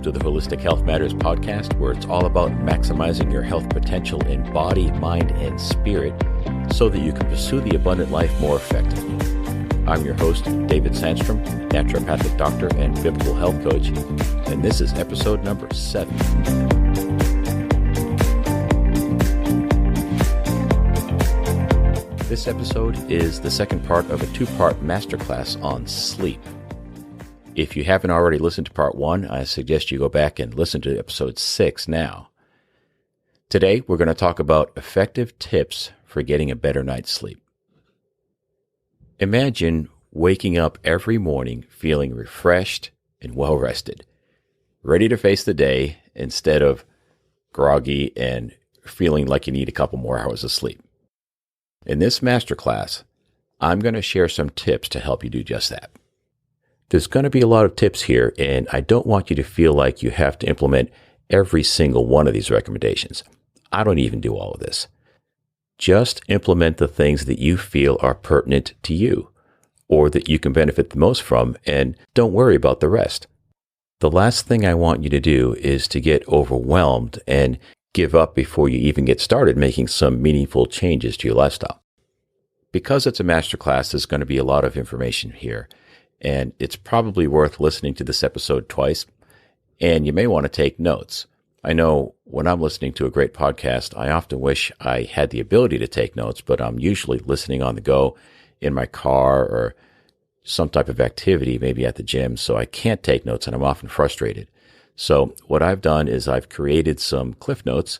Welcome to the Holistic Health Matters podcast, where it's all about maximizing your health potential in body, mind, and spirit so that you can pursue the abundant life more effectively. I'm your host, David Sandstrom, naturopathic doctor and biblical health coach, and this is episode number 7. This episode is the second part of a 2-part masterclass on sleep. If you haven't already listened to part 1, I suggest you go back and listen to episode 6 now. Today, we're going to talk about effective tips for getting a better night's sleep. Imagine waking up every morning feeling refreshed and well-rested, ready to face the day instead of groggy and feeling like you need a couple more hours of sleep. In this masterclass, I'm going to share some tips to help you do just that. There's going to be a lot of tips here, and I don't want you to feel like you have to implement every single one of these recommendations. I don't even do all of this. Just implement the things that you feel are pertinent to you, or that you can benefit the most from, and don't worry about the rest. The last thing I want you to do is to get overwhelmed and give up before you even get started making some meaningful changes to your lifestyle. Because it's a masterclass, there's going to be a lot of information here. And it's probably worth listening to this episode twice, and you may want to take notes. I know when I'm listening to a great podcast, I often wish I had the ability to take notes, but I'm usually listening on the go in my car or some type of activity, maybe at the gym, so I can't take notes, and I'm often frustrated. So what I've done is I've created some cliff notes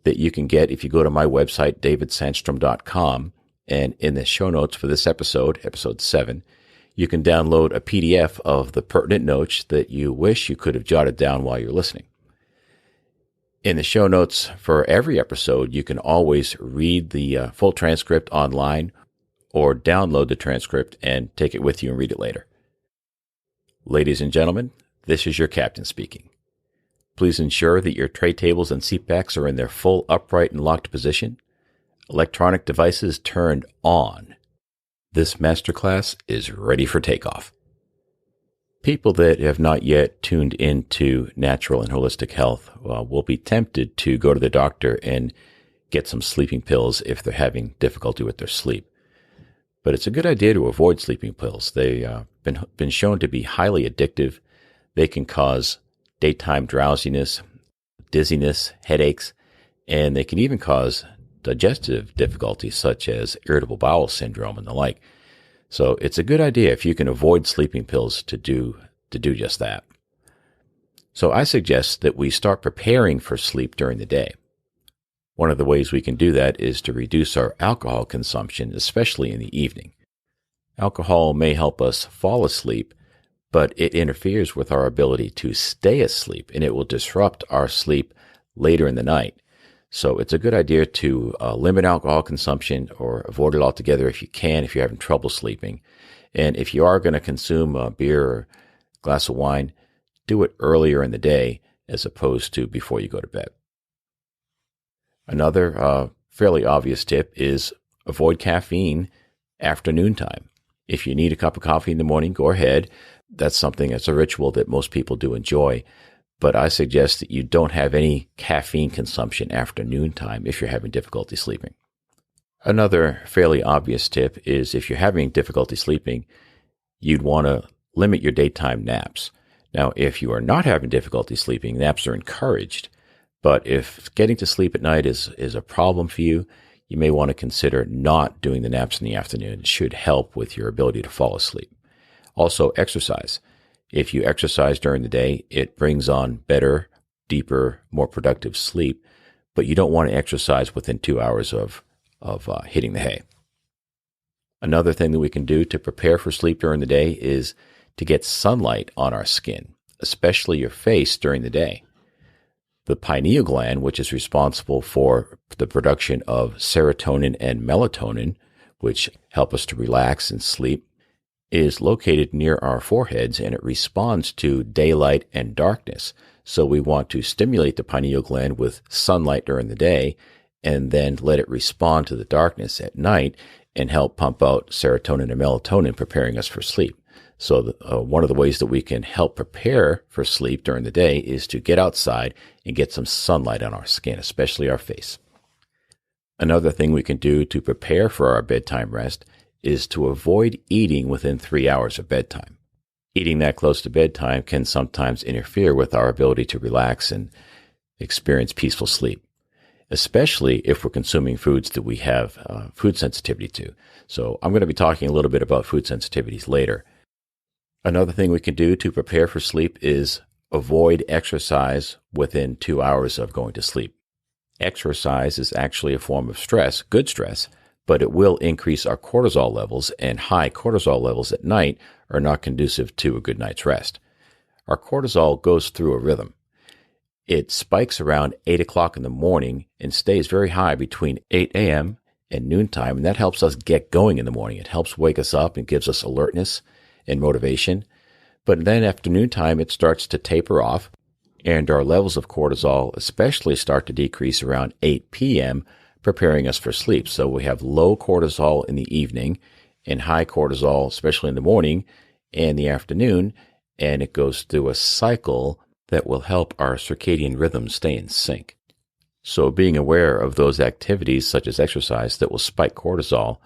that you can get if you go to my website, davidsandstrom.com, and in the show notes for this episode, episode 7, you can download a PDF of the pertinent notes that you wish you could have jotted down while you're listening. In the show notes for every episode, you can always read the full transcript online or download the transcript and take it with you and read it later. Ladies and gentlemen, this is your captain speaking. Please ensure that your tray tables and seat backs are in their full upright and locked position. Electronic devices turned on. This masterclass is ready for takeoff. People that have not yet tuned into natural and holistic health will be tempted to go to the doctor and get some sleeping pills if they're having difficulty with their sleep. But it's a good idea to avoid sleeping pills. They've been shown to be highly addictive. They can cause daytime drowsiness, dizziness, headaches, and they can even cause digestive difficulties such as irritable bowel syndrome and the like. So it's a good idea if you can avoid sleeping pills to do just that. So I suggest that we start preparing for sleep during the day. One of the ways we can do that is to reduce our alcohol consumption, especially in the evening. Alcohol may help us fall asleep, but it interferes with our ability to stay asleep, and it will disrupt our sleep later in the night. So it's a good idea to limit alcohol consumption or avoid it altogether if you can, if you're having trouble sleeping. And if you are going to consume a beer or a glass of wine, do it earlier in the day as opposed to before you go to bed. Another fairly obvious tip is avoid caffeine after noontime. If you need a cup of coffee in the morning, go ahead. That's a ritual that most people do enjoy. But I suggest that you don't have any caffeine consumption after noontime if you're having difficulty sleeping. Another fairly obvious tip is if you're having difficulty sleeping, you'd want to limit your daytime naps. Now, if you are not having difficulty sleeping, naps are encouraged. But if getting to sleep at night is a problem for you, you may want to consider not doing the naps in the afternoon. It should help with your ability to fall asleep. Also, exercise. If you exercise during the day, it brings on better, deeper, more productive sleep, but you don't want to exercise within 2 hours of hitting the hay. Another thing that we can do to prepare for sleep during the day is to get sunlight on our skin, especially your face during the day. The pineal gland, which is responsible for the production of serotonin and melatonin, which help us to relax and sleep, is located near our foreheads, and it responds to daylight and darkness. So we want to stimulate the pineal gland with sunlight during the day and then let it respond to the darkness at night and help pump out serotonin and melatonin, preparing us for sleep. So one of the ways that we can help prepare for sleep during the day is to get outside and get some sunlight on our skin, especially our face. Another thing we can do to prepare for our bedtime rest is to avoid eating within 3 hours of bedtime. Eating that close to bedtime can sometimes interfere with our ability to relax and experience peaceful sleep, especially if we're consuming foods that we have food sensitivity to. So I'm going to be talking a little bit about food sensitivities later. Another thing we can do to prepare for sleep is avoid exercise within 2 hours of going to sleep. Exercise is actually a form of stress, good stress, but it will increase our cortisol levels, and high cortisol levels at night are not conducive to a good night's rest. Our cortisol goes through a rhythm. It spikes around 8 o'clock in the morning and stays very high between 8 a.m. and noontime, and that helps us get going in the morning. It helps wake us up and gives us alertness and motivation. But then after noontime, it starts to taper off, and our levels of cortisol especially start to decrease around 8 p.m., preparing us for sleep. So we have low cortisol in the evening and high cortisol, especially in the morning and the afternoon, and it goes through a cycle that will help our circadian rhythm stay in sync. So being aware of those activities, such as exercise, that will spike cortisol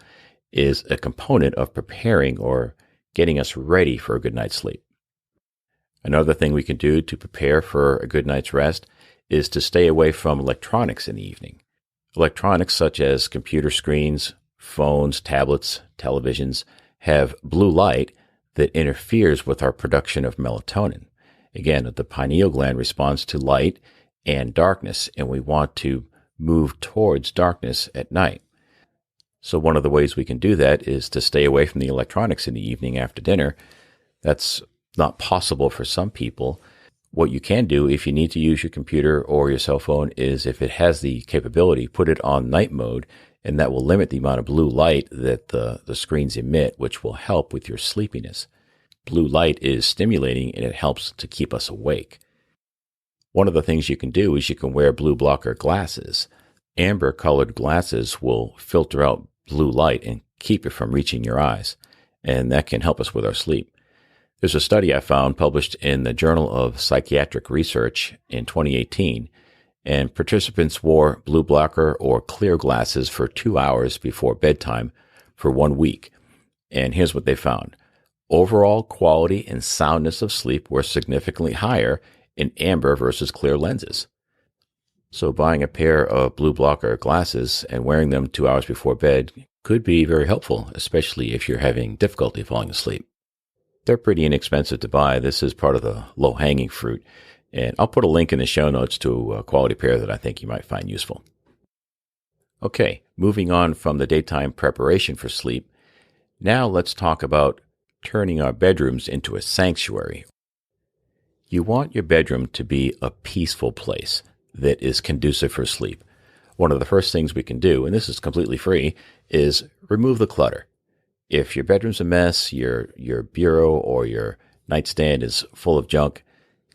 is a component of preparing or getting us ready for a good night's sleep. Another thing we can do to prepare for a good night's rest is to stay away from electronics in the evening. Electronics such as computer screens, phones, tablets, televisions have blue light that interferes with our production of melatonin. Again, the pineal gland responds to light and darkness, and we want to move towards darkness at night. So one of the ways we can do that is to stay away from the electronics in the evening after dinner. That's not possible for some people. What you can do if you need to use your computer or your cell phone is, if it has the capability, put it on night mode, and that will limit the amount of blue light that the screens emit, which will help with your sleepiness. Blue light is stimulating, and it helps to keep us awake. One of the things you can do is you can wear blue blocker glasses. Amber-colored glasses will filter out blue light and keep it from reaching your eyes, and that can help us with our sleep. There's a study I found published in the Journal of Psychiatric Research in 2018, and participants wore blue blocker or clear glasses for 2 hours before bedtime for 1 week. And here's what they found. Overall quality and soundness of sleep were significantly higher in amber versus clear lenses. So buying a pair of blue blocker glasses and wearing them 2 hours before bed could be very helpful, especially if you're having difficulty falling asleep. They're pretty inexpensive to buy. This is part of the low-hanging fruit. And I'll put a link in the show notes to a quality pair that I think you might find useful. Okay, moving on from the daytime preparation for sleep, now let's talk about turning our bedrooms into a sanctuary. You want your bedroom to be a peaceful place that is conducive for sleep. One of the first things we can do, and this is completely free, is remove the clutter. If your bedroom's a mess, your bureau or your nightstand is full of junk,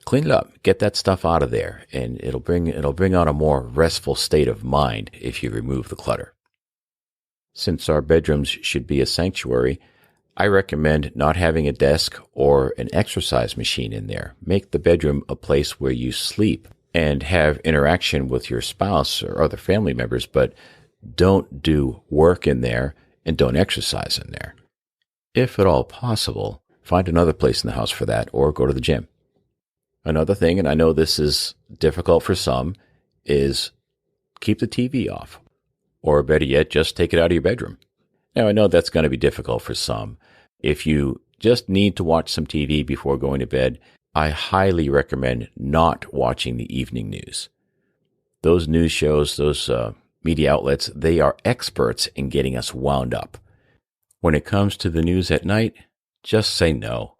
clean it up. Get that stuff out of there, and it'll bring out a more restful state of mind if you remove the clutter. Since our bedrooms should be a sanctuary, I recommend not having a desk or an exercise machine in there. Make the bedroom a place where you sleep and have interaction with your spouse or other family members, but don't do work in there and don't exercise in there. If at all possible, find another place in the house for that, or go to the gym. Another thing, and I know this is difficult for some, is keep the TV off, or better yet, just take it out of your bedroom. Now, I know that's going to be difficult for some. If you just need to watch some TV before going to bed, I highly recommend not watching the evening news. Those news shows, those media outlets, they are experts in getting us wound up. When it comes to the news at night, just say no.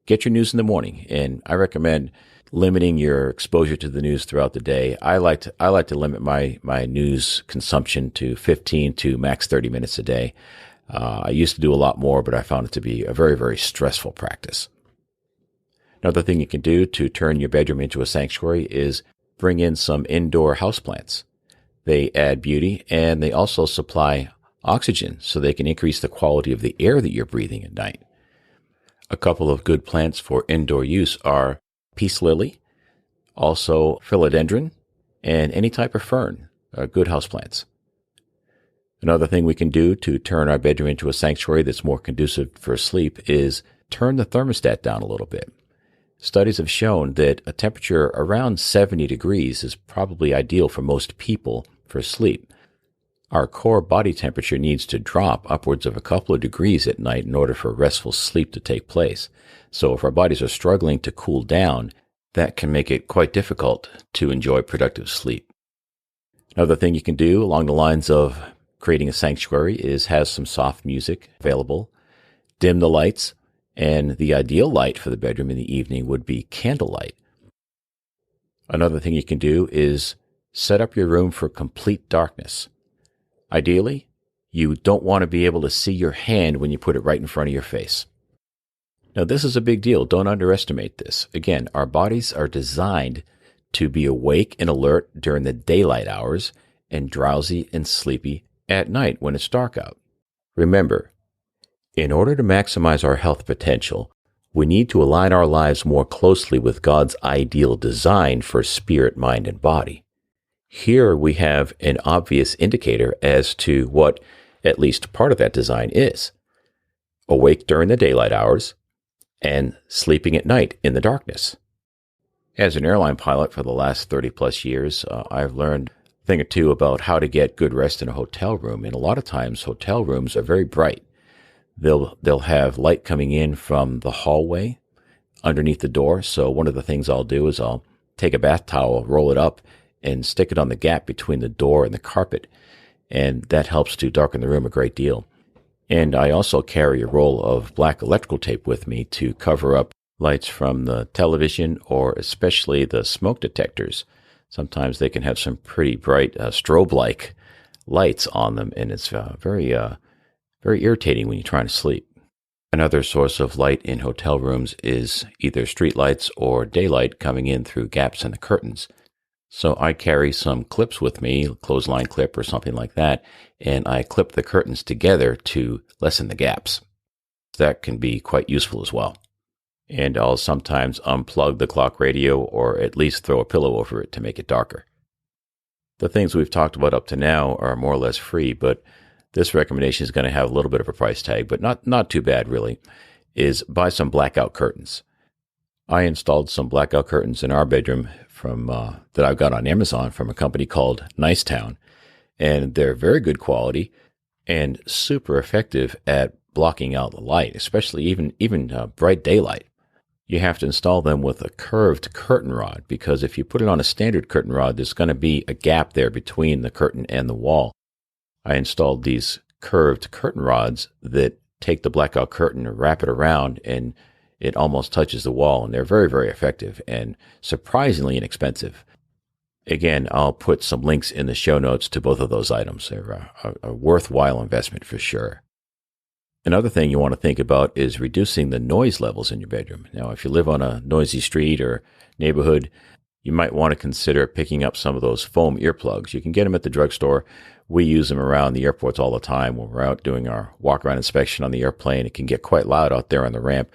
Get your news in the morning, and I recommend limiting your exposure to the news throughout the day. I like to limit my news consumption to 15 to max 30 minutes a day. I used to do a lot more, but I found it to be a very, very stressful practice. Another thing you can do to turn your bedroom into a sanctuary is bring in some indoor houseplants. They add beauty, and they also supply oxygen so they can increase the quality of the air that you're breathing at night. A couple of good plants for indoor use are peace lily, also philodendron, and any type of fern, good houseplants. Another thing we can do to turn our bedroom into a sanctuary that's more conducive for sleep is turn the thermostat down a little bit. Studies have shown that a temperature around 70 degrees is probably ideal for most people for sleep. Our core body temperature needs to drop upwards of a couple of degrees at night in order for restful sleep to take place. So if our bodies are struggling to cool down, that can make it quite difficult to enjoy productive sleep. Another thing you can do along the lines of creating a sanctuary is have some soft music available, dim the lights, and the ideal light for the bedroom in the evening would be candlelight. Another thing you can do is set up your room for complete darkness. Ideally, you don't want to be able to see your hand when you put it right in front of your face. Now, this is a big deal. Don't underestimate this. Again, our bodies are designed to be awake and alert during the daylight hours and drowsy and sleepy at night when it's dark out. Remember, in order to maximize our health potential, we need to align our lives more closely with God's ideal design for spirit, mind, and body. Here we have an obvious indicator as to what at least part of that design is. Awake during the daylight hours and sleeping at night in the darkness. As an airline pilot for the last 30 plus years, I've learned a thing or two about how to get good rest in a hotel room. And a lot of times hotel rooms are very bright. They'll have light coming in from the hallway underneath the door. So one of the things I'll do is I'll take a bath towel, roll it up, and stick it on the gap between the door and the carpet. And that helps to darken the room a great deal. And I also carry a roll of black electrical tape with me to cover up lights from the television or especially the smoke detectors. Sometimes they can have some pretty bright strobe-like lights on them, and it's very irritating when you're trying to sleep. Another source of light in hotel rooms is either street lights or daylight coming in through gaps in the curtains. So I carry some clips with me, a clothesline clip or something like that, and I clip the curtains together to lessen the gaps. That can be quite useful as well. And I'll sometimes unplug the clock radio or at least throw a pillow over it to make it darker. The things we've talked about up to now are more or less free, but this recommendation is going to have a little bit of a price tag, but not too bad really, is buy some blackout curtains. I installed some blackout curtains in our bedroom from that I've got on Amazon from a company called Nicetown, and they're very good quality and super effective at blocking out the light, especially even bright daylight. You have to install them with a curved curtain rod because if you put it on a standard curtain rod, there's going to be a gap there between the curtain and the wall. I installed these curved curtain rods that take the blackout curtain and wrap it around, and it almost touches the wall, and they're very, very effective and surprisingly inexpensive. Again, I'll put some links in the show notes to both of those items. They're a worthwhile investment for sure. Another thing you want to think about is reducing the noise levels in your bedroom. Now, if you live on a noisy street or neighborhood, you might want to consider picking up some of those foam earplugs. You can get them at the drugstore. We use them around the airports all the time when we're out doing our walk-around inspection on the airplane. It can get quite loud out there on the ramp,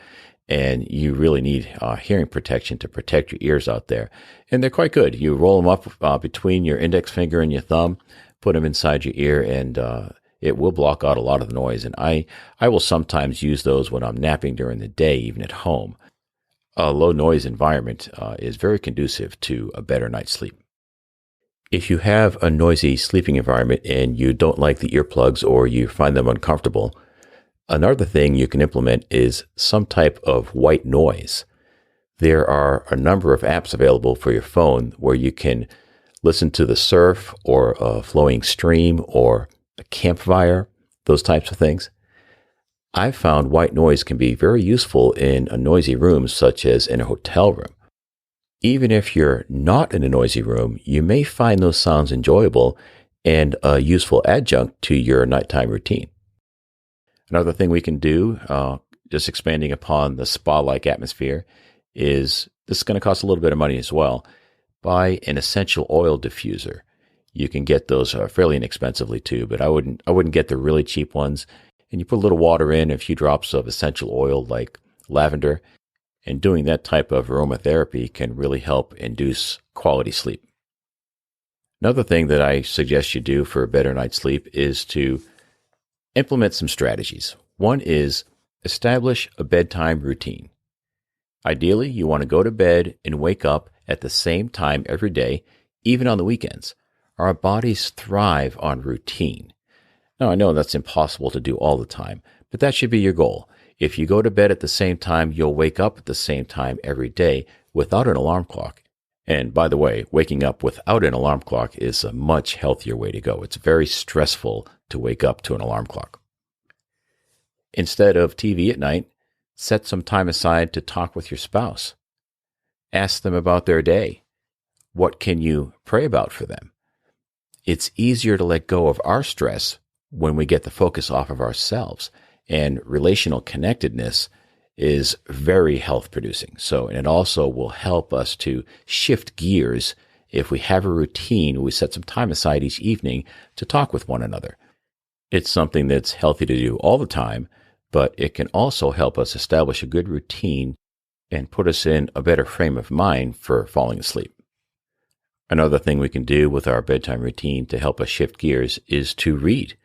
and you really need hearing protection to protect your ears out there. And they're quite good. You roll them up between your index finger and your thumb, put them inside your ear, and it will block out a lot of the noise. And I will sometimes use those when I'm napping during the day, even at home. A low noise environment is very conducive to a better night's sleep. If you have a noisy sleeping environment and you don't like the earplugs or you find them uncomfortable, another thing you can implement is some type of white noise. There are a number of apps available for your phone where you can listen to the surf or a flowing stream or a campfire, those types of things. I've found white noise can be very useful in a noisy room, such as in a hotel room. Even if you're not in a noisy room, you may find those sounds enjoyable and a useful adjunct to your nighttime routine. Another thing we can do, just expanding upon the spa-like atmosphere, is this is going to cost a little bit of money as well. Buy an essential oil diffuser. You can get those fairly inexpensively too, but I wouldn't get the really cheap ones. And you put a little water in, a few drops of essential oil like lavender, and doing that type of aromatherapy can really help induce quality sleep. Another thing that I suggest you do for a better night's sleep is to implement some strategies. One is establish a bedtime routine. Ideally, you want to go to bed and wake up at the same time every day, even on the weekends. Our bodies thrive on routine. Now, I know that's impossible to do all the time, but that should be your goal. If you go to bed at the same time, you'll wake up at the same time every day without an alarm clock. And by the way, waking up without an alarm clock is a much healthier way to go. It's very stressful to wake up to an alarm clock. Instead of TV at night, set some time aside to talk with your spouse. Ask them about their day. What can you pray about for them? It's easier to let go of our stress when we get the focus off of ourselves. And relational connectedness is very health producing. And it also will help us to shift gears if we have a routine. We set some time aside each evening to talk with one another. It's something that's healthy to do all the time, but it can also help us establish a good routine and put us in a better frame of mind for falling asleep. Another thing we can do with our bedtime routine to help us shift gears is to read.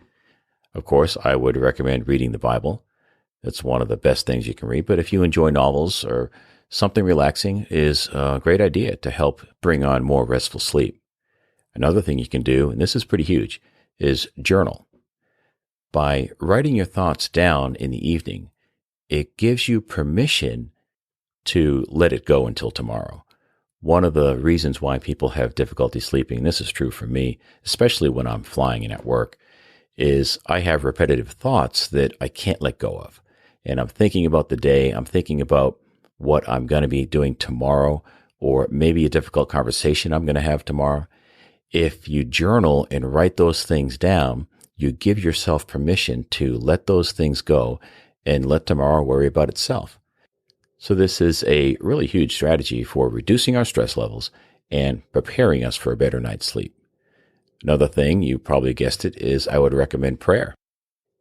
Of course, I would recommend reading the Bible. It's one of the best things you can read. But if you enjoy novels or something relaxing, is a great idea to help bring on more restful sleep. Another thing you can do, and this is pretty huge, is journal. By writing your thoughts down in the evening, it gives you permission to let it go until tomorrow. One of the reasons why people have difficulty sleeping, and this is true for me, especially when I'm flying and at work, is I have repetitive thoughts that I can't let go of. And I'm thinking about the day, I'm thinking about what I'm going to be doing tomorrow, or maybe a difficult conversation I'm going to have tomorrow. If you journal and write those things down, you give yourself permission to let those things go and let tomorrow worry about itself. So this is a really huge strategy for reducing our stress levels and preparing us for a better night's sleep. Another thing, you probably guessed it, is I would recommend prayer.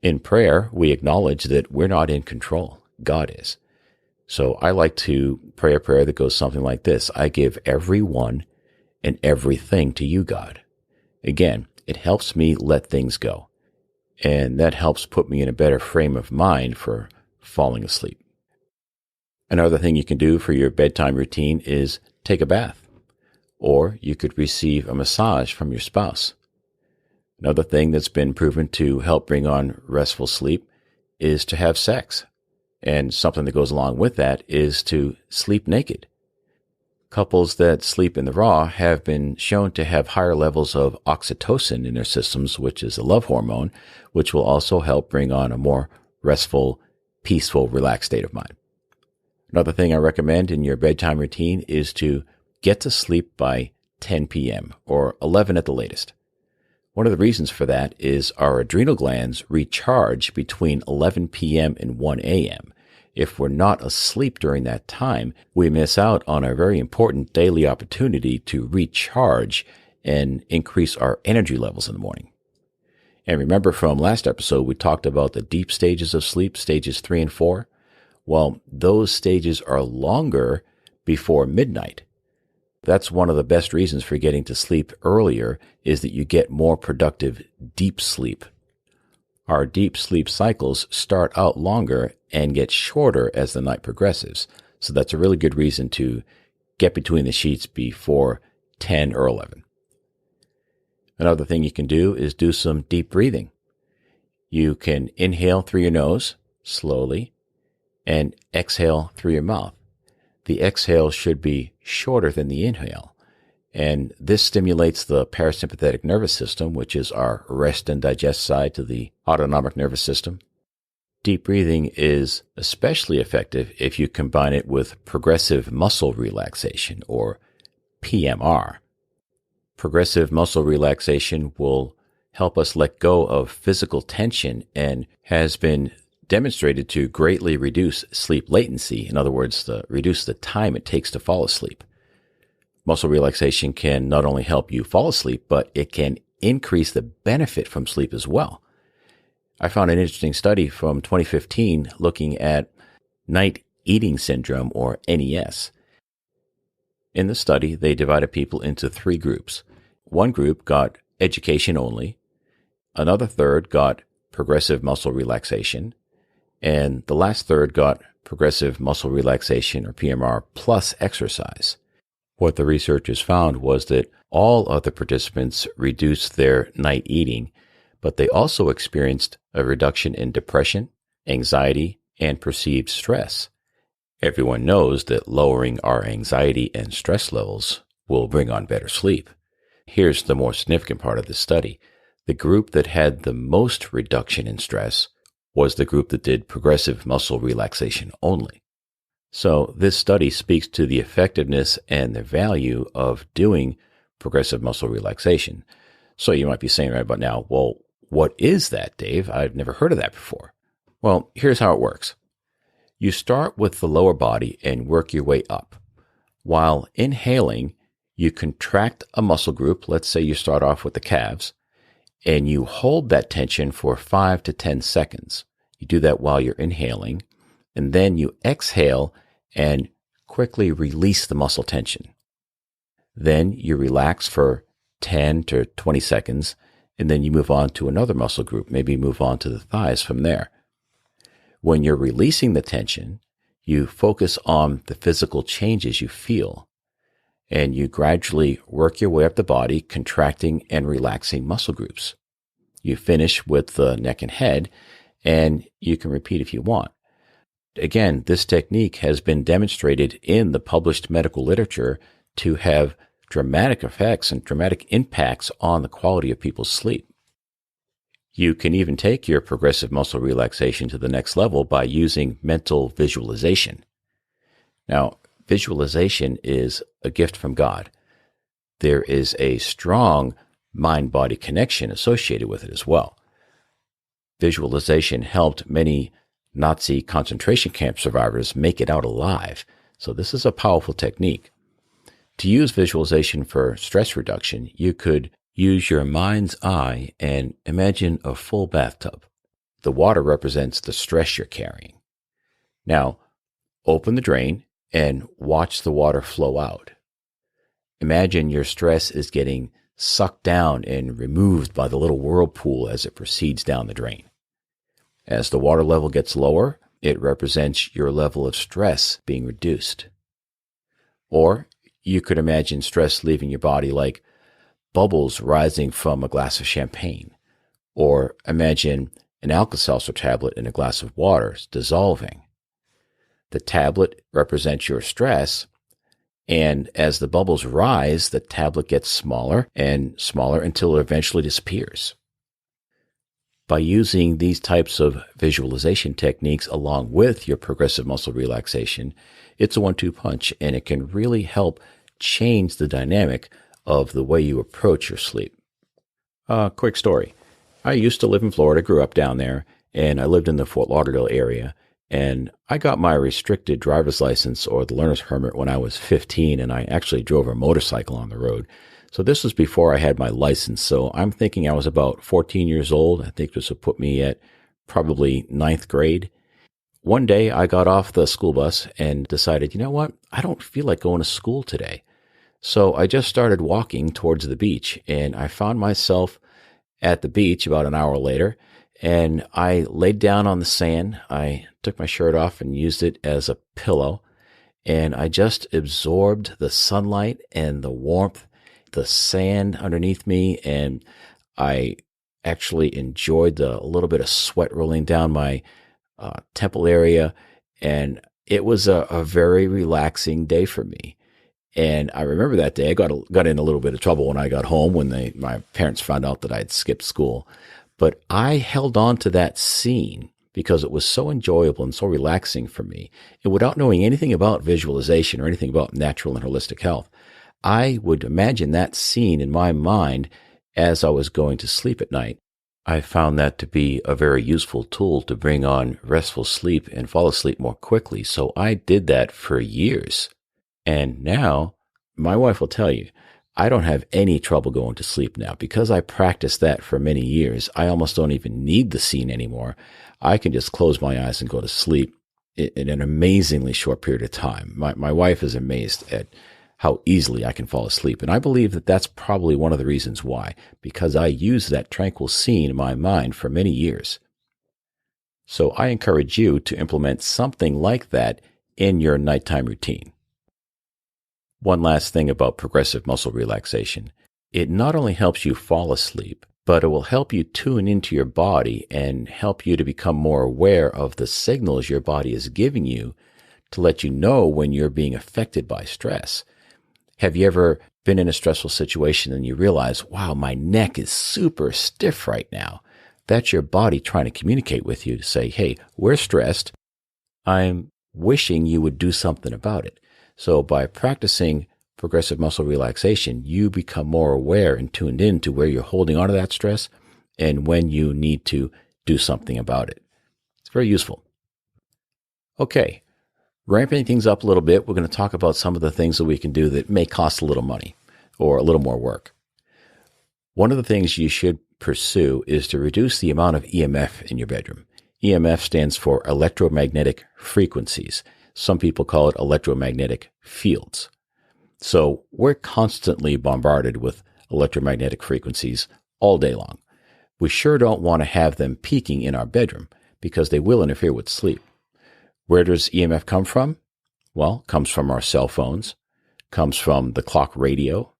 In prayer, we acknowledge that we're not in control. God is. So I like to pray a prayer that goes something like this. I give everyone and everything to you, God. Again, it helps me let things go. And that helps put me in a better frame of mind for falling asleep. Another thing you can do for your bedtime routine is take a bath. Or you could receive a massage from your spouse. Another thing that's been proven to help bring on restful sleep is to have sex. And something that goes along with that is to sleep naked. Couples that sleep in the raw have been shown to have higher levels of oxytocin in their systems, which is a love hormone, which will also help bring on a more restful, peaceful, relaxed state of mind. Another thing I recommend in your bedtime routine is to get to sleep by 10 p.m. or 11 at the latest. One of the reasons for that is our adrenal glands recharge between 11 p.m. and 1 a.m. If we're not asleep during that time, we miss out on a very important daily opportunity to recharge and increase our energy levels in the morning. And remember from last episode, we talked about the deep stages of sleep, stages 3 and 4. Well, those stages are longer before midnight. That's one of the best reasons for getting to sleep earlier is that you get more productive deep sleep. Our deep sleep cycles start out longer and get shorter as the night progresses. So that's a really good reason to get between the sheets before 10 or 11. Another thing you can do is do some deep breathing. You can inhale through your nose slowly and exhale through your mouth. The exhale should be shorter than the inhale. And this stimulates the parasympathetic nervous system, which is our rest and digest side to the autonomic nervous system. Deep breathing is especially effective if you combine it with progressive muscle relaxation, or PMR. Progressive muscle relaxation will help us let go of physical tension and has been demonstrated to greatly reduce sleep latency. In other words, reduce the time it takes to fall asleep. Muscle relaxation can not only help you fall asleep, but it can increase the benefit from sleep as well. I found an interesting study from 2015 looking at night eating syndrome, or NES. In the study, they divided people into 3 groups. One group got education only, another third got progressive muscle relaxation, and the last third got progressive muscle relaxation, or PMR, plus exercise. What the researchers found was that all of the participants reduced their night eating, but they also experienced a reduction in depression, anxiety, and perceived stress. Everyone knows that lowering our anxiety and stress levels will bring on better sleep. Here's the more significant part of this study. The group that had the most reduction in stress was the group that did progressive muscle relaxation only. So this study speaks to the effectiveness and the value of doing progressive muscle relaxation. So you might be saying right about now, well, what is that, Dave? I've never heard of that before. Well, here's how it works. You start with the lower body and work your way up. While inhaling, you contract a muscle group. Let's say you start off with the calves, and you hold that tension for 5 to 10 seconds. You do that while you're inhaling, and then you exhale and quickly release the muscle tension. Then you relax for 10 to 20 seconds, and then you move on to another muscle group, maybe move on to the thighs from there. When you're releasing the tension, you focus on the physical changes you feel, and you gradually work your way up the body, contracting and relaxing muscle groups. You finish with the neck and head, and you can repeat if you want. Again, this technique has been demonstrated in the published medical literature to have dramatic effects and dramatic impacts on the quality of people's sleep. You can even take your progressive muscle relaxation to the next level by using mental visualization. Now, visualization is a gift from God. There is a strong mind-body connection associated with it as well. Visualization helped many Nazi concentration camp survivors make it out alive, so this is a powerful technique. To use visualization for stress reduction, you could use your mind's eye and imagine a full bathtub. The water represents the stress you're carrying. Now, open the drain and watch the water flow out. Imagine your stress is getting sucked down and removed by the little whirlpool as it proceeds down the drain. As the water level gets lower, it represents your level of stress being reduced. Or you could imagine stress leaving your body like bubbles rising from a glass of champagne. Or imagine an Alka-Seltzer tablet in a glass of water dissolving. The tablet represents your stress, and as the bubbles rise, the tablet gets smaller and smaller until it eventually disappears. By using these types of visualization techniques along with your progressive muscle relaxation, it's a 1-2 punch, and it can really help change the dynamic of the way you approach your sleep. Quick story. I used to live in Florida, grew up down there, and I lived in the Fort Lauderdale area. And I got my restricted driver's license, or the learner's permit, when I was 15, and I actually drove a motorcycle on the road. So this was before I had my license. So I'm thinking I was about 14 years old. I think this would put me at probably 9th grade. One day I got off the school bus and decided, you know what? I don't feel like going to school today. So I just started walking towards the beach, and I found myself at the beach about an hour later, and I laid down on the sand. I took my shirt off and used it as a pillow, and I just absorbed the sunlight and the warmth, the sand underneath me, and I actually enjoyed a little bit of sweat rolling down my temple area, and it was a very relaxing day for me. And I remember that day I got in a little bit of trouble when I got home, when my parents found out that I had skipped school. But I held on to that scene because it was so enjoyable and so relaxing for me. And without knowing anything about visualization or anything about natural and holistic health, I would imagine that scene in my mind as I was going to sleep at night. I found that to be a very useful tool to bring on restful sleep and fall asleep more quickly. So I did that for years. And now, my wife will tell you, I don't have any trouble going to sleep now. Because I practiced that for many years, I almost don't even need the scene anymore. I can just close my eyes and go to sleep in an amazingly short period of time. My wife is amazed at how easily I can fall asleep. And I believe that that's probably one of the reasons why, because I use that tranquil scene in my mind for many years. So I encourage you to implement something like that in your nighttime routine. One last thing about progressive muscle relaxation. It not only helps you fall asleep, but it will help you tune into your body and help you to become more aware of the signals your body is giving you to let you know when you're being affected by stress. Have you ever been in a stressful situation and you realize, wow, my neck is super stiff right now? That's your body trying to communicate with you to say, hey, we're stressed. I'm wishing you would do something about it. So by practicing progressive muscle relaxation, you become more aware and tuned in to where you're holding on to that stress and when you need to do something about it. It's very useful. Okay. Ramping things up a little bit, we're going to talk about some of the things that we can do that may cost a little money or a little more work. One of the things you should pursue is to reduce the amount of EMF in your bedroom. EMF stands for electromagnetic frequencies. Some people call it electromagnetic fields. So we're constantly bombarded with electromagnetic frequencies all day long. We sure don't want to have them peaking in our bedroom because they will interfere with sleep. Where does EMF come from? Well, it comes from our cell phones, comes from the clock radio,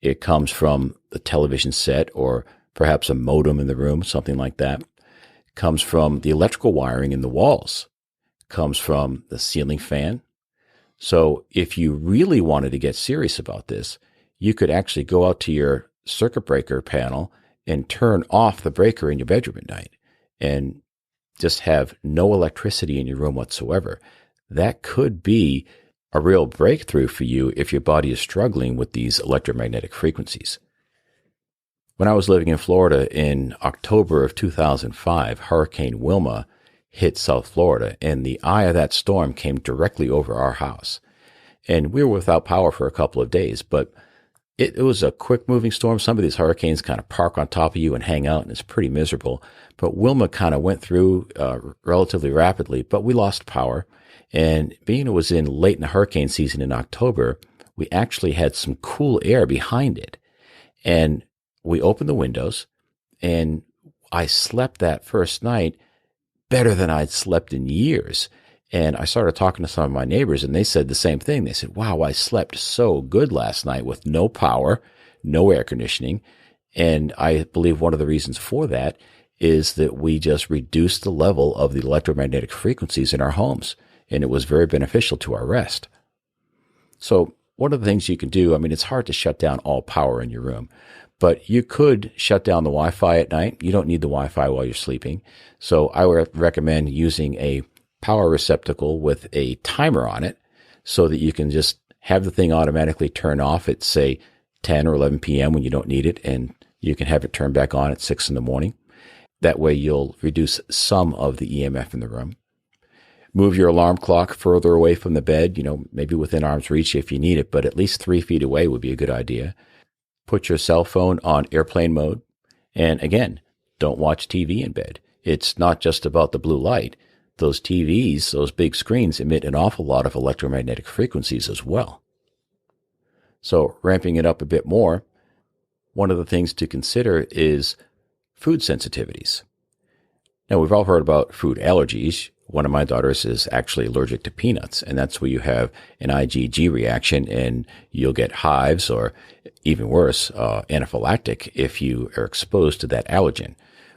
it comes from the television set or perhaps a modem in the room, something like that. It comes from the electrical wiring in the walls, it comes from the ceiling fan. So if you really wanted to get serious about this, you could actually go out to your circuit breaker panel and turn off the breaker in your bedroom at night and just have no electricity in your room whatsoever. That could be a real breakthrough for you if your body is struggling with these electromagnetic frequencies. When I was living in Florida in October of 2005, Hurricane Wilma hit South Florida, and the eye of that storm came directly over our house. And we were without power for a couple of days, but it was a quick-moving storm. Some of these hurricanes kind of park on top of you and hang out, and it's pretty miserable. But Wilma kind of went through relatively rapidly, but we lost power. And being it was in late in the hurricane season in October, we actually had some cool air behind it. And we opened the windows, and I slept that first night better than I'd slept in years. And I started talking to some of my neighbors, and they said the same thing. They said, wow, I slept so good last night with no power, no air conditioning. And I believe one of the reasons for that is that we just reduced the level of the electromagnetic frequencies in our homes, and it was very beneficial to our rest. So one of the things you can do, I mean, it's hard to shut down all power in your room, but you could shut down the Wi-Fi at night. You don't need the Wi-Fi while you're sleeping. So I would recommend using a power receptacle with a timer on it so that you can just have the thing automatically turn off at, say, 10 or 11 p.m. when you don't need it, and you can have it turn back on at 6 in the morning. That way you'll reduce some of the EMF in the room. Move your alarm clock further away from the bed, maybe within arm's reach if you need it, but at least 3 feet away would be a good idea. Put your cell phone on airplane mode. And again, don't watch TV in bed. It's not just about the blue light. Those TVs, those big screens, emit an awful lot of electromagnetic frequencies as well. So ramping it up a bit more, one of the things to consider is food sensitivities. Now, we've all heard about food allergies. One of my daughters is actually allergic to peanuts, and that's where you have an IgG reaction, and you'll get hives or even worse, anaphylactic if you are exposed to that allergen.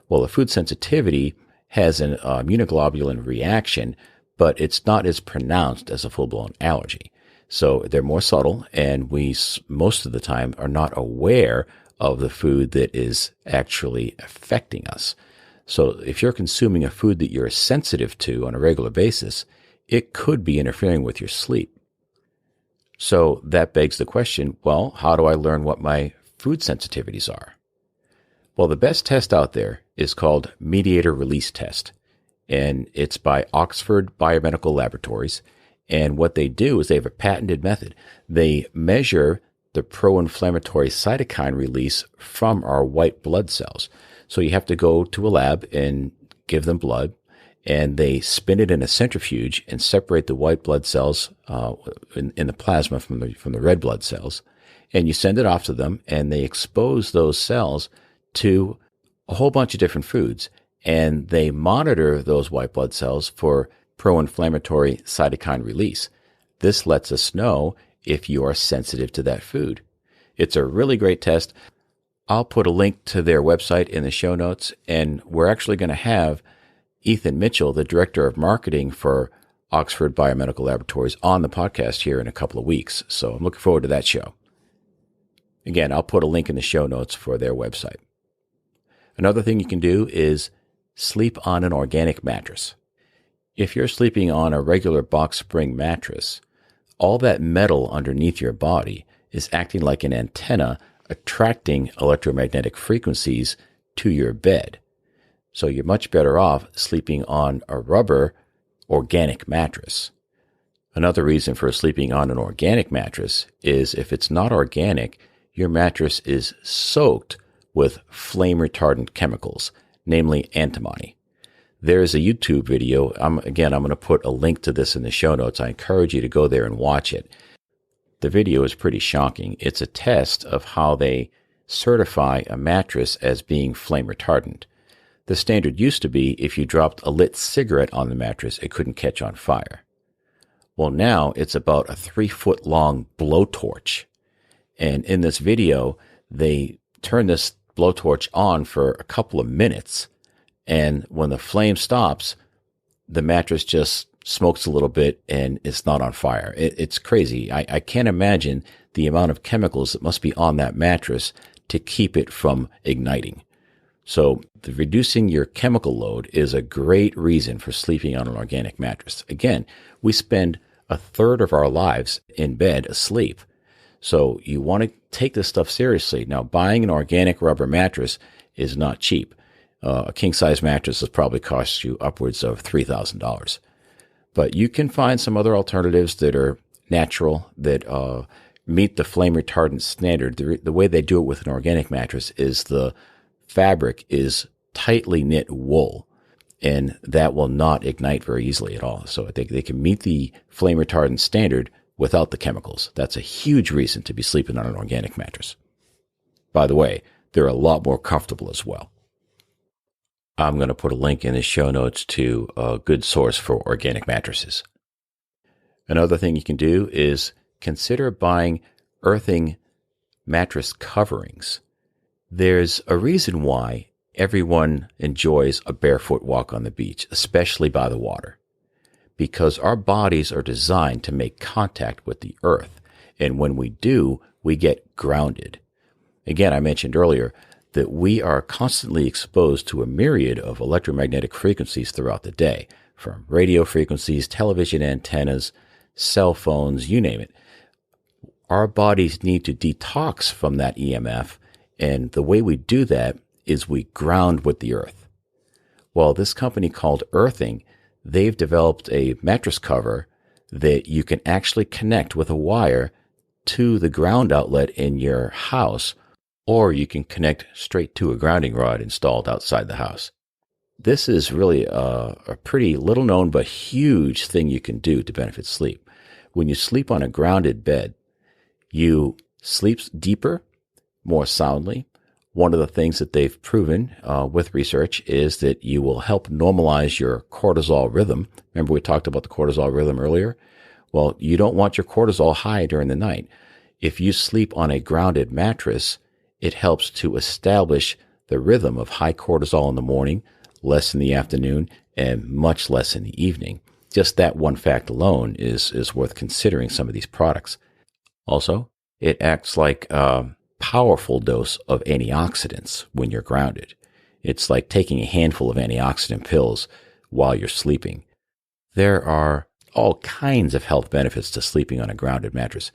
Well, the food sensitivity has an immunoglobulin reaction, but it's not as pronounced as a full-blown allergy. So they're more subtle, and we most of the time are not aware of the food that is actually affecting us. So if you're consuming a food that you're sensitive to on a regular basis, it could be interfering with your sleep. So that begs the question, well, how do I learn what my food sensitivities are? Well, the best test out there is called mediator release test, and it's by Oxford Biomedical Laboratories. And what they do is they have a patented method. They measure the pro-inflammatory cytokine release from our white blood cells. So you have to go to a lab and give them blood, and they spin it in a centrifuge and separate the white blood cells in the plasma from the red blood cells. And you send it off to them, and they expose those cells to a whole bunch of different foods. And they monitor those white blood cells for pro-inflammatory cytokine release. This lets us know if you are sensitive to that food. It's a really great test. I'll put a link to their website in the show notes, and we're actually going to have Ethan Mitchell, the director of marketing for Oxford Biomedical Laboratories, on the podcast here in a couple of weeks. So I'm looking forward to that show. Again, I'll put a link in the show notes for their website. Another thing you can do is sleep on an organic mattress. If you're sleeping on a regular box spring mattress, all that metal underneath your body is acting like an antenna, attracting electromagnetic frequencies to your bed. So you're much better off sleeping on a rubber organic mattress. Another reason for sleeping on an organic mattress is if it's not organic, your mattress is soaked with flame retardant chemicals, namely antimony. There is a YouTube video. I'm going to put a link to this in the show notes. I encourage you to go there and watch it. The video is pretty shocking. It's a test of how they certify a mattress as being flame retardant. The standard used to be if you dropped a lit cigarette on the mattress, it couldn't catch on fire. Well, now it's about a 3-foot long blowtorch. And in this video, they turn this blowtorch on for a couple of minutes. And when the flame stops, the mattress just smokes a little bit and it's not on fire. It's crazy. I can't imagine the amount of chemicals that must be on that mattress to keep it from igniting. So reducing your chemical load is a great reason for sleeping on an organic mattress. Again, we spend a third of our lives in bed asleep. So you want to take this stuff seriously. Now, buying an organic rubber mattress is not cheap. A king-size mattress will probably cost you upwards of $3,000. But you can find some other alternatives that are natural, that meet the flame retardant standard. The way they do it with an organic mattress is the fabric is tightly knit wool, and that will not ignite very easily at all. So they can meet the flame retardant standard without the chemicals. That's a huge reason to be sleeping on an organic mattress. By the way, they're a lot more comfortable as well. I'm going to put a link in the show notes to a good source for organic mattresses. Another thing you can do is consider buying earthing mattress coverings. There's a reason why everyone enjoys a barefoot walk on the beach, especially by the water, because our bodies are designed to make contact with the earth. And when we do, we get grounded. Again, I mentioned earlier that we are constantly exposed to a myriad of electromagnetic frequencies throughout the day, from radio frequencies, television antennas, cell phones, you name it. Our bodies need to detox from that EMF, and the way we do that is we ground with the earth. Well, this company called Earthing, they've developed a mattress cover that you can actually connect with a wire to the ground outlet in your house, or you can connect straight to a grounding rod installed outside the house. This is really a pretty little known but huge thing you can do to benefit sleep. When you sleep on a grounded bed, you sleep deeper, more soundly. One of the things that they've proven with research is that you will help normalize your cortisol rhythm. Remember we talked about the cortisol rhythm earlier? Well, you don't want your cortisol high during the night. If you sleep on a grounded mattress, it helps to establish the rhythm of high cortisol in the morning, less in the afternoon, and much less in the evening. Just that one fact alone is worth considering some of these products. Also, it acts like a powerful dose of antioxidants when you're grounded. It's like taking a handful of antioxidant pills while you're sleeping. There are all kinds of health benefits to sleeping on a grounded mattress.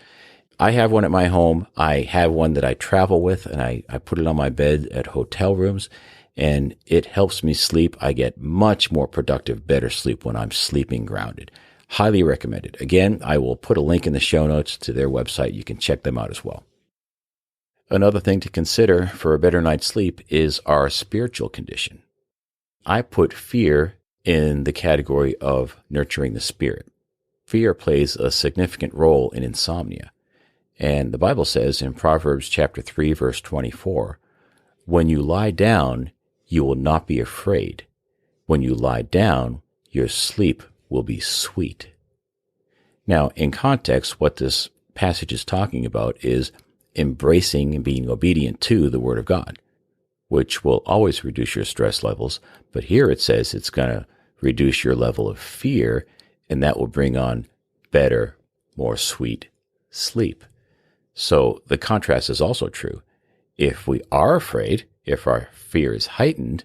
I have one at my home. I have one that I travel with, and I put it on my bed at hotel rooms, and it helps me sleep. I get much more productive, better sleep when I'm sleeping grounded. Highly recommended. Again, I will put a link in the show notes to their website. You can check them out as well. Another thing to consider for a better night's sleep is our spiritual condition. I put fear in the category of nurturing the spirit. Fear plays a significant role in insomnia. And the Bible says in Proverbs chapter 3, verse 24, when you lie down, you will not be afraid. When you lie down, your sleep will be sweet. Now, in context, what this passage is talking about is embracing and being obedient to the Word of God, which will always reduce your stress levels. But here it says it's going to reduce your level of fear, and that will bring on better, more sweet sleep. So the contrast is also true. If we are afraid, if our fear is heightened,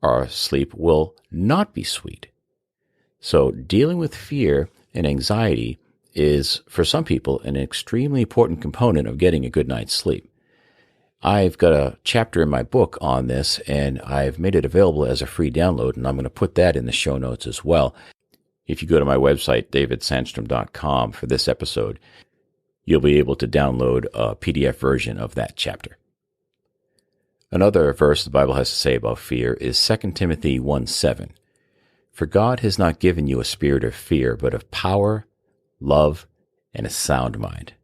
our sleep will not be sweet. So dealing with fear and anxiety is, for some people, an extremely important component of getting a good night's sleep. I've got a chapter in my book on this, and I've made it available as a free download, and I'm going to put that in the show notes as well. If you go to my website, davidsandstrom.com, for this episode, you'll be able to download a PDF version of that chapter. Another verse the Bible has to say about fear is 2 Timothy 1:7. For God has not given you a spirit of fear, but of power, love, and a sound mind.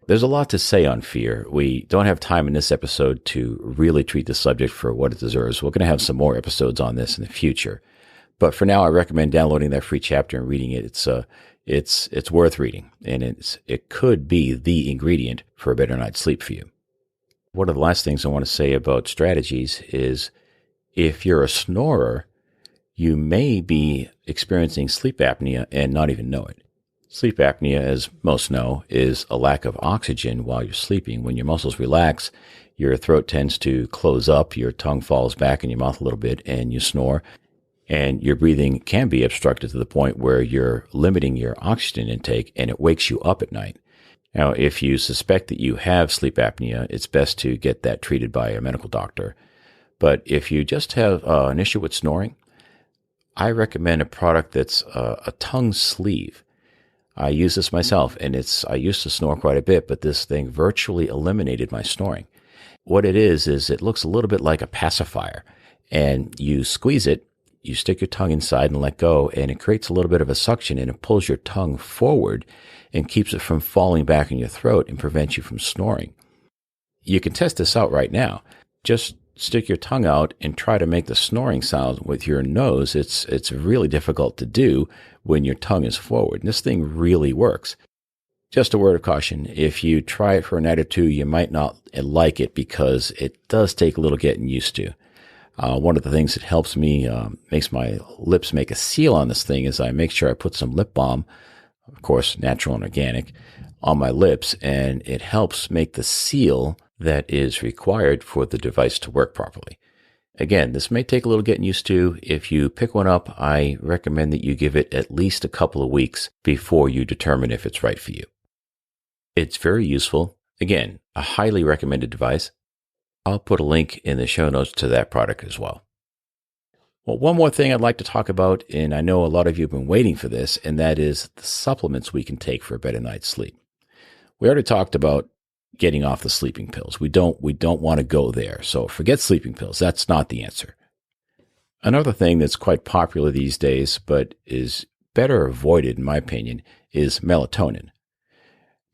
There's a lot to say on fear. We don't have time in this episode to really treat the subject for what it deserves. We're going to have some more episodes on this in the future. But for now, I recommend downloading that free chapter and reading it. It's worth reading, and it could be the ingredient for a better night's sleep for you. One of the last things I want to say about strategies is if you're a snorer, you may be experiencing sleep apnea and not even know it. Sleep apnea, as most know, is a lack of oxygen while you're sleeping. When your muscles relax, your throat tends to close up, your tongue falls back in your mouth a little bit, and you snore. And your breathing can be obstructed to the point where you're limiting your oxygen intake, and it wakes you up at night. Now, if you suspect that you have sleep apnea, it's best to get that treated by a medical doctor. But if you just have an issue with snoring, I recommend a product that's a tongue sleeve. I use this myself, and I used to snore quite a bit, but this thing virtually eliminated my snoring. What it is it looks a little bit like a pacifier, and you squeeze it, you stick your tongue inside and let go, and it creates a little bit of a suction, and it pulls your tongue forward and keeps it from falling back in your throat and prevents you from snoring. You can test this out right now. Just stick your tongue out and try to make the snoring sound with your nose. It's really difficult to do when your tongue is forward. And this thing really works. Just a word of caution, if you try it for a night or two, you might not like it because it does take a little getting used to. One of the things that helps me, makes my lips make a seal on this thing, is I make sure I put some lip balm, of course, natural and organic, on my lips, and it helps make the seal that is required for the device to work properly. Again, this may take a little getting used to. If you pick one up, I recommend that you give it at least a couple of weeks before you determine if it's right for you. It's very useful. Again, a highly recommended device. I'll put a link in the show notes to that product as well. Well, one more thing I'd like to talk about, and I know a lot of you have been waiting for this, and that is the supplements we can take for a better night's sleep. We already talked about getting off the sleeping pills. We don't want to go there. So forget sleeping pills. That's not the answer. Another thing that's quite popular these days, but is better avoided, in my opinion, is melatonin.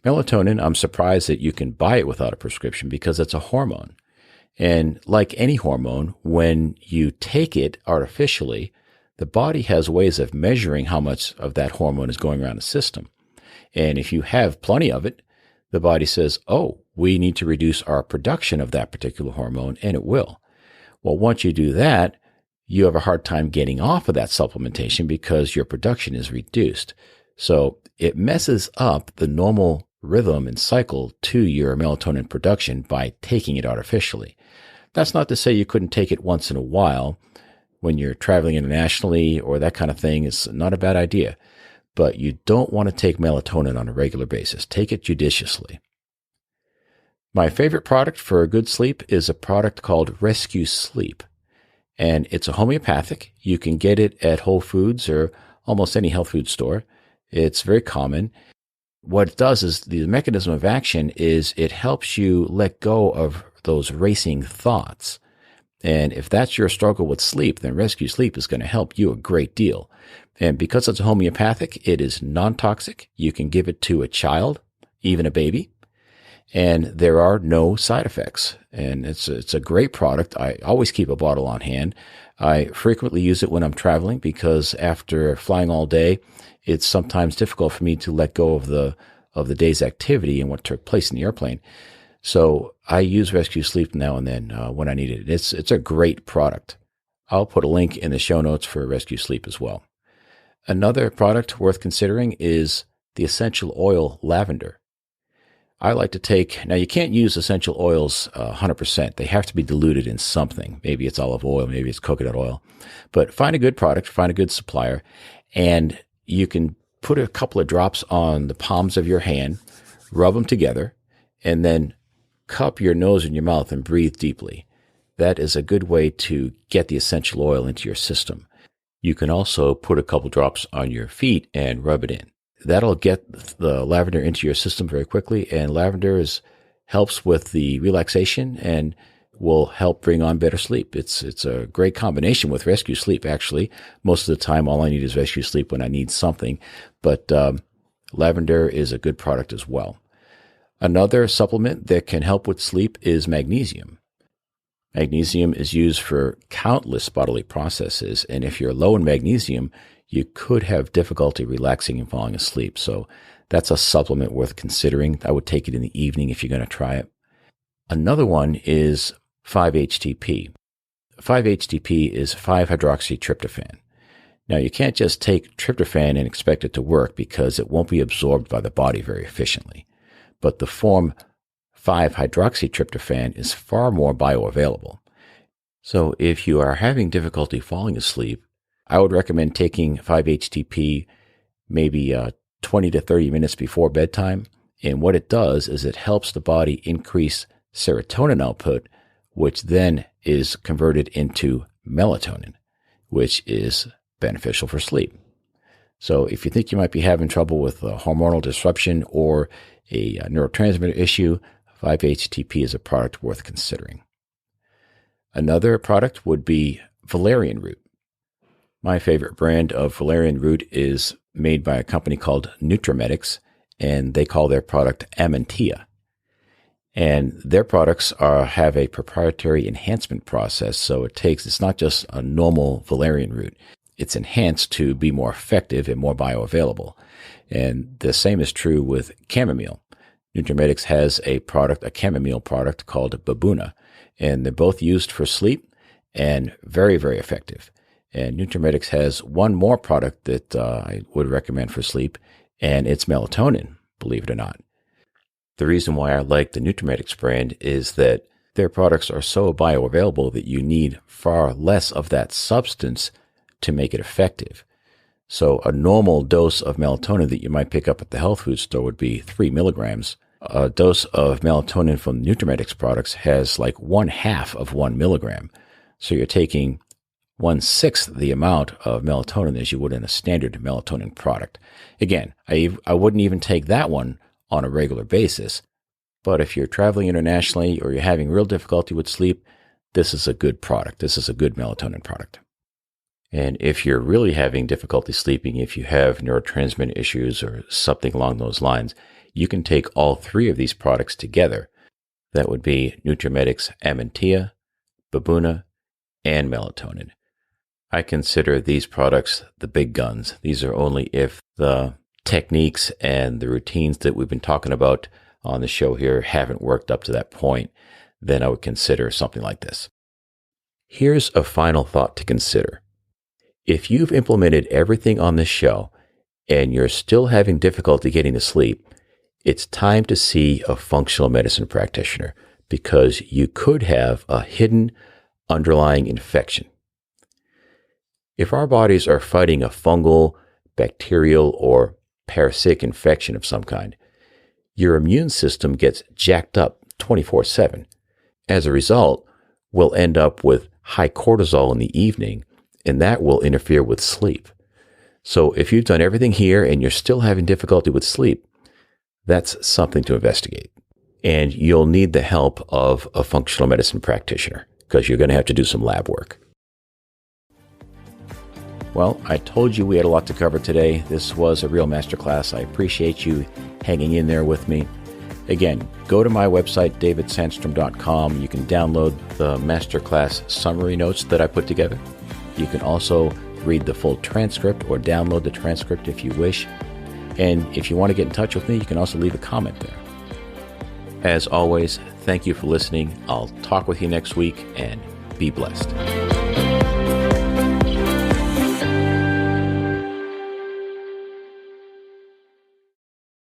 Melatonin, I'm surprised that you can buy it without a prescription because it's a hormone. And like any hormone, when you take it artificially, the body has ways of measuring how much of that hormone is going around the system. And if you have plenty of it, the body says, oh, we need to reduce our production of that particular hormone, and it will. Well, once you do that, you have a hard time getting off of that supplementation because your production is reduced. So it messes up the normal rhythm and cycle to your melatonin production by taking it artificially. That's not to say you couldn't take it once in a while when you're traveling internationally or that kind of thing. It's not a bad idea. But you don't want to take melatonin on a regular basis. Take it judiciously. My favorite product for a good sleep is a product called Rescue Sleep. And it's a homeopathic. You can get it at Whole Foods or almost any health food store. It's very common. What it does is the mechanism of action is it helps you let go of those racing thoughts. And if that's your struggle with sleep, then Rescue Sleep is going to help you a great deal. And because it's homeopathic, it is non-toxic. You can give it to a child, even a baby, and there are no side effects. And it's a great product. I always keep a bottle on hand. I frequently use it when I'm traveling because after flying all day, it's sometimes difficult for me to let go of the day's activity and what took place in the airplane. So I use Rescue Sleep now and then when I need it. It's a great product. I'll put a link in the show notes for Rescue Sleep as well. Another product worth considering is the essential oil lavender. I like to take, now you can't use essential oils 100%. They have to be diluted in something. Maybe it's olive oil, maybe it's coconut oil. But find a good product, find a good supplier, and you can put a couple of drops on the palms of your hand, rub them together, and then cup your nose and your mouth and breathe deeply. That is a good way to get the essential oil into your system. You can also put a couple drops on your feet and rub it in. That'll get the lavender into your system very quickly, and lavender helps with the relaxation and will help bring on better sleep. It's a great combination with Rescue Sleep, actually. Most of the time, all I need is Rescue Sleep when I need something, but lavender is a good product as well. Another supplement that can help with sleep is magnesium. Magnesium is used for countless bodily processes, and if you're low in magnesium, you could have difficulty relaxing and falling asleep. So that's a supplement worth considering. I would take it in the evening if you're going to try it. Another one is 5-HTP. 5-HTP is 5-hydroxytryptophan. Now, you can't just take tryptophan and expect it to work because it won't be absorbed by the body very efficiently. But the form 5-hydroxytryptophan is far more bioavailable. So if you are having difficulty falling asleep, I would recommend taking 5-HTP maybe 20 to 30 minutes before bedtime. And what it does is it helps the body increase serotonin output, which then is converted into melatonin, which is beneficial for sleep. So if you think you might be having trouble with a hormonal disruption or a neurotransmitter issue, 5-HTP is a product worth considering. Another product would be valerian root. My favorite brand of valerian root is made by a company called Nutramedix, and they call their product Amentia. And their products have a proprietary enhancement process, so it's not just a normal valerian root. It's enhanced to be more effective and more bioavailable. And the same is true with chamomile. Nutramedix has a chamomile product called Babuna, and they're both used for sleep and very, very effective. And Nutramedix has one more product that I would recommend for sleep, and it's melatonin, believe it or not. The reason why I like the Nutramedix brand is that their products are so bioavailable that you need far less of that substance to make it effective. So a normal dose of melatonin that you might pick up at the health food store would be 3 milligrams. A dose of melatonin from Nutramedix products has like 1/2 of 1 milligram. So you're taking 1/6 the amount of melatonin as you would in a standard melatonin product. Again, I wouldn't even take that one on a regular basis. But if you're traveling internationally or you're having real difficulty with sleep, this is a good product. This is a good melatonin product. And if you're really having difficulty sleeping, if you have neurotransmitter issues or something along those lines, you can take all three of these products together. That would be Nutramedix Amentia, Babuna, and melatonin. I consider these products the big guns. These are only if the techniques and the routines that we've been talking about on the show here haven't worked up to that point, then I would consider something like this. Here's a final thought to consider. If you've implemented everything on this show and you're still having difficulty getting to sleep, it's time to see a functional medicine practitioner because you could have a hidden underlying infection. If our bodies are fighting a fungal, bacterial, or parasitic infection of some kind, your immune system gets jacked up 24/7. As a result, we'll end up with high cortisol in the evening, and that will interfere with sleep. So if you've done everything here and you're still having difficulty with sleep, that's something to investigate. And you'll need the help of a functional medicine practitioner. because you're going to have to do some lab work. Well, I told you we had a lot to cover today. This was a real masterclass. I appreciate you hanging in there with me. Again, go to my website, davidsandstrom.com. You can download the masterclass summary notes that I put together. You can also read the full transcript or download the transcript if you wish. And if you want to get in touch with me, you can also leave a comment there. As always, thank you for listening. I'll talk with you next week, and be blessed.